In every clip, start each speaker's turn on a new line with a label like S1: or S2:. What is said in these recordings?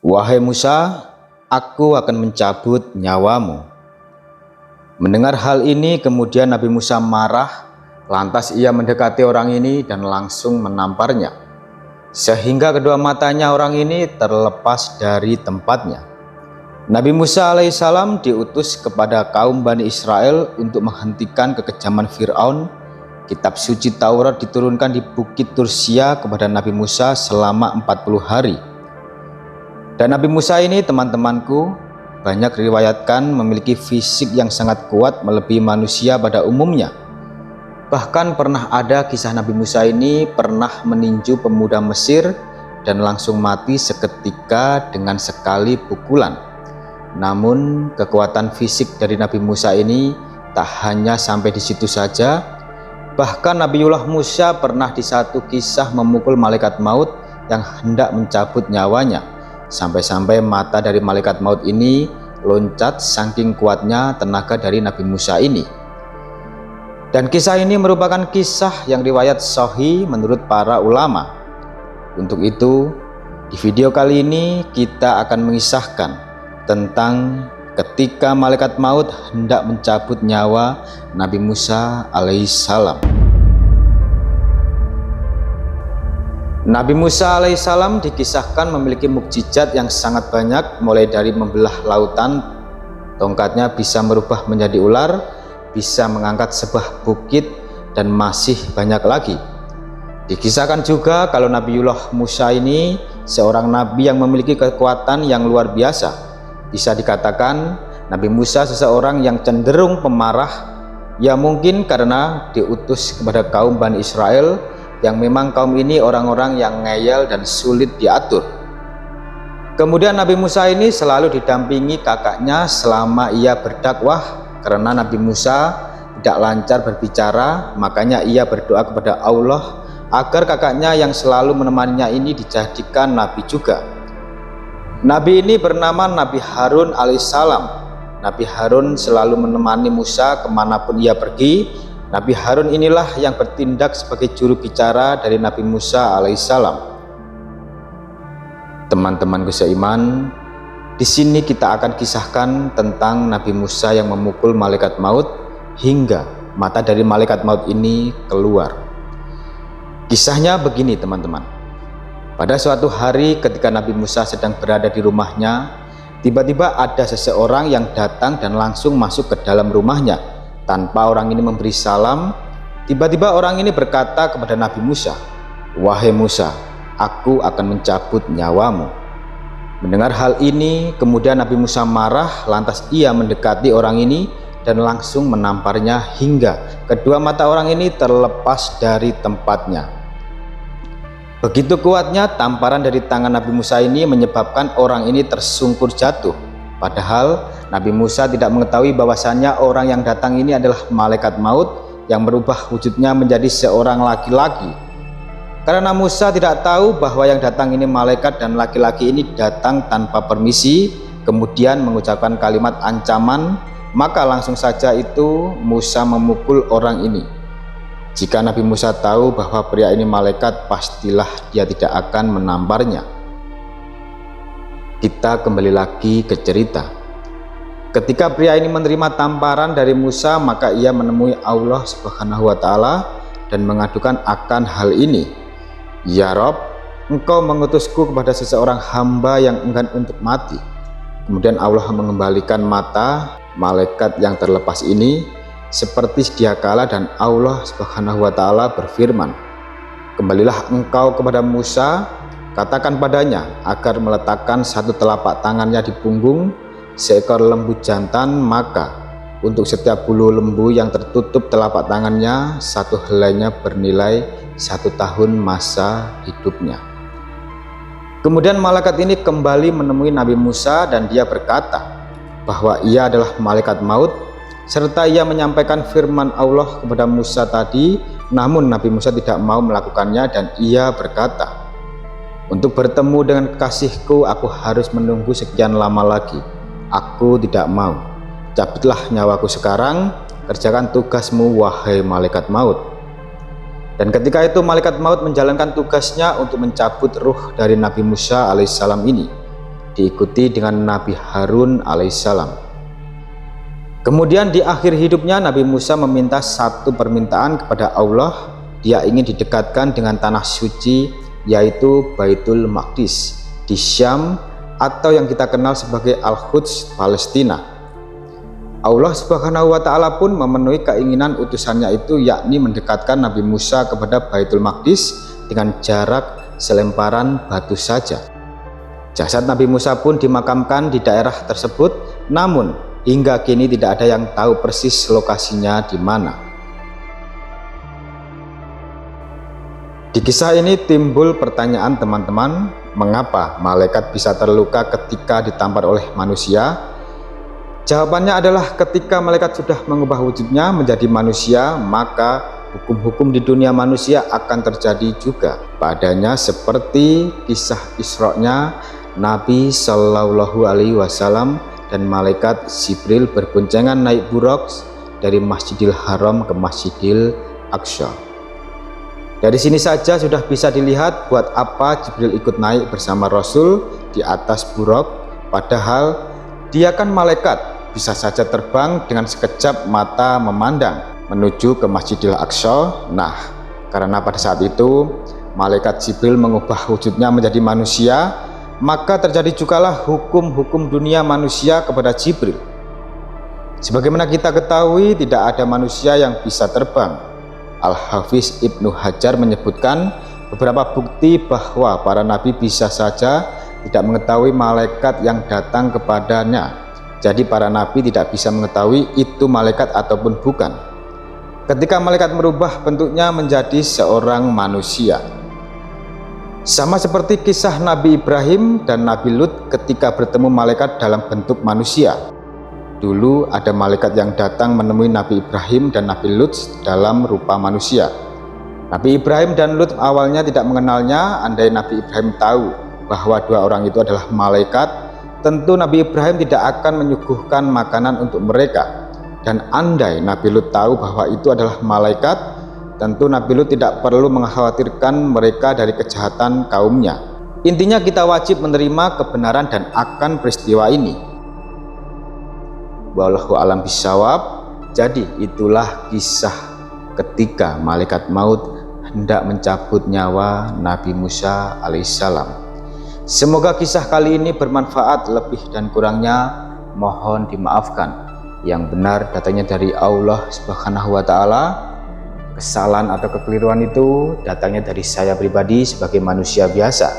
S1: Wahai Musa, aku akan mencabut nyawamu. Mendengar hal ini, kemudian Nabi Musa marah, lantas ia mendekati orang ini dan langsung menamparnya, sehingga kedua matanya orang ini terlepas dari tempatnya. Nabi Musa alaihissalam diutus kepada kaum Bani Israel untuk menghentikan kekejaman Fir'aun. Kitab suci Taurat diturunkan di Bukit Tursia kepada Nabi Musa selama 40 hari. Dan Nabi Musa ini, teman-temanku, banyak diriwayatkan memiliki fisik yang sangat kuat melebihi manusia pada umumnya. Bahkan pernah ada kisah Nabi Musa ini pernah meninju pemuda Mesir dan langsung mati seketika dengan sekali pukulan. Namun kekuatan fisik dari Nabi Musa ini tak hanya sampai di situ saja. Bahkan Nabiullah Musa pernah di satu kisah memukul malaikat maut yang hendak mencabut nyawanya, sampai-sampai mata dari malaikat maut ini loncat saking kuatnya tenaga dari Nabi Musa ini. Dan kisah ini merupakan kisah yang riwayat sahih menurut para ulama. Untuk itu, di video kali ini kita akan mengisahkan tentang ketika malaikat maut hendak mencabut nyawa Nabi Musa alaihissalam. Nabi Musa alaihissalam dikisahkan memiliki mukjizat yang sangat banyak, mulai dari membelah lautan, tongkatnya bisa merubah menjadi ular, bisa mengangkat sebuah bukit, dan masih banyak lagi. Dikisahkan juga kalau Nabiullah Musa ini seorang nabi yang memiliki kekuatan yang luar biasa. Bisa dikatakan Nabi Musa seseorang yang cenderung pemarah, ya mungkin karena diutus kepada kaum Bani Israel yang memang kaum ini orang-orang yang ngeyel dan sulit diatur. Kemudian Nabi Musa ini selalu didampingi kakaknya selama ia berdakwah, karena Nabi Musa tidak lancar berbicara, makanya ia berdoa kepada Allah agar kakaknya yang selalu menemaninya ini dijadikan nabi juga. Nabi ini bernama Nabi Harun alaihissalam. Nabi Harun selalu menemani Musa kemanapun ia pergi. Nabi Harun inilah yang bertindak sebagai juru bicara dari Nabi Musa alaihissalam. Teman-temanku seiman, di sini kita akan kisahkan tentang Nabi Musa yang memukul malaikat maut hingga mata dari malaikat maut ini keluar. Kisahnya begini, teman-teman. Pada suatu hari ketika Nabi Musa sedang berada di rumahnya, tiba-tiba ada seseorang yang datang dan langsung masuk ke dalam rumahnya tanpa orang ini memberi salam. Tiba-tiba orang ini berkata kepada Nabi Musa, "Wahai Musa, aku akan mencabut nyawamu." Mendengar hal ini, kemudian Nabi Musa marah, lantas ia mendekati orang ini dan langsung menamparnya hingga kedua mata orang ini terlepas dari tempatnya. Begitu kuatnya tamparan dari tangan Nabi Musa ini menyebabkan orang ini tersungkur jatuh. Padahal Nabi Musa tidak mengetahui bahwasannya orang yang datang ini adalah malaikat maut yang merubah wujudnya menjadi seorang laki-laki. Karena Musa tidak tahu bahwa yang datang ini malaikat dan laki-laki ini datang tanpa permisi, kemudian mengucapkan kalimat ancaman, maka langsung saja itu Musa memukul orang ini. Jika Nabi Musa tahu bahwa pria ini malaikat, pastilah dia tidak akan menamparnya. Kita kembali lagi ke cerita. Ketika pria ini menerima tamparan dari Musa, maka ia menemui Allah Subhanahu wa Ta'ala dan mengadukan akan hal ini. "Ya Rob, engkau mengutusku kepada seseorang hamba yang enggan untuk mati." Kemudian Allah mengembalikan mata malaikat yang terlepas ini seperti sedia kala, dan Allah Subhanahu wa Ta'ala berfirman, "Kembalilah engkau kepada Musa, katakan padanya agar meletakkan satu telapak tangannya di punggung seekor lembu jantan, maka untuk setiap bulu lembu yang tertutup telapak tangannya, satu helainya bernilai 1 tahun masa hidupnya." Kemudian malaikat ini kembali menemui Nabi Musa dan dia berkata bahwa ia adalah malaikat maut, serta ia menyampaikan firman Allah kepada Musa tadi. Namun Nabi Musa tidak mau melakukannya dan ia berkata, "Untuk bertemu dengan kekasihku aku harus menunggu sekian lama lagi. Aku tidak mau. Cabutlah nyawaku sekarang, kerjakan tugasmu wahai malaikat maut." Dan ketika itu malaikat maut menjalankan tugasnya untuk mencabut ruh dari Nabi Musa alaihissalam ini. diikuti dengan Nabi Harun alaihissalam. Kemudian di akhir hidupnya Nabi Musa meminta satu permintaan kepada Allah. Dia ingin didekatkan dengan tanah suci, yaitu Baitul Maqdis di Syam, atau yang kita kenal sebagai Al-Quds, Palestina. Allah Subhanahu wa Ta'ala pun memenuhi keinginan utusannya itu, yakni mendekatkan Nabi Musa kepada Baitul Maqdis dengan jarak selemparan batu saja. Jasad Nabi Musa pun dimakamkan di daerah tersebut, namun hingga kini tidak ada yang tahu persis lokasinya di mana. Di kisah ini timbul pertanyaan teman-teman, mengapa malaikat bisa terluka ketika ditampar oleh manusia? Jawabannya adalah ketika malaikat sudah mengubah wujudnya menjadi manusia, maka hukum-hukum di dunia manusia akan terjadi juga padanya, seperti kisah Isra-nya Nabi Shallallahu Alaihi Wasallam dan malaikat Jibril berboncengan naik buraq dari Masjidil Haram ke Masjidil Aqsa. Dari sini saja sudah bisa dilihat buat apa Jibril ikut naik bersama Rasul di atas buraq, padahal dia kan malaikat, bisa saja terbang dengan sekejap mata memandang menuju ke Masjidil Aqsa. Nah, karena pada saat itu malaikat Jibril mengubah wujudnya menjadi manusia, maka terjadi jugalah hukum-hukum dunia manusia kepada Jibril. Sebagaimana kita ketahui, tidak ada manusia yang bisa terbang. Al-Hafiz Ibnu Hajar menyebutkan beberapa bukti bahwa para nabi bisa saja tidak mengetahui malaikat yang datang kepadanya. Jadi para nabi tidak bisa mengetahui itu malaikat ataupun bukan. Ketika malaikat merubah bentuknya menjadi seorang manusia, sama seperti kisah Nabi Ibrahim dan Nabi Lut ketika bertemu malaikat dalam bentuk manusia. Dulu ada malaikat yang datang menemui Nabi Ibrahim dan Nabi Lut dalam rupa manusia. Nabi Ibrahim dan Lut awalnya tidak mengenalnya. Andai Nabi Ibrahim tahu bahwa dua orang itu adalah malaikat, tentu Nabi Ibrahim tidak akan menyuguhkan makanan untuk mereka. Dan andai Nabi Lut tahu bahwa itu adalah malaikat, tentu Nabi Lut tidak perlu mengkhawatirkan mereka dari kejahatan kaumnya. Intinya kita wajib menerima kebenaran dan akan peristiwa ini. Wallahu a'lam bishawab. Jadi itulah kisah ketika malaikat maut hendak mencabut nyawa Nabi Musa alaihissalam. Semoga kisah kali ini bermanfaat, lebih dan kurangnya mohon dimaafkan. Yang benar datangnya dari Allah Subhanahu wa Ta'ala. Kesalahan atau kekeliruan itu datangnya dari saya pribadi sebagai manusia biasa.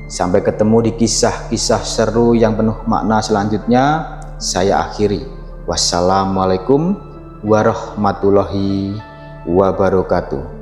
S1: Sampai ketemu di kisah-kisah seru yang penuh makna selanjutnya. Saya akhiri. Wassalamualaikum warahmatullahi wabarakatuh.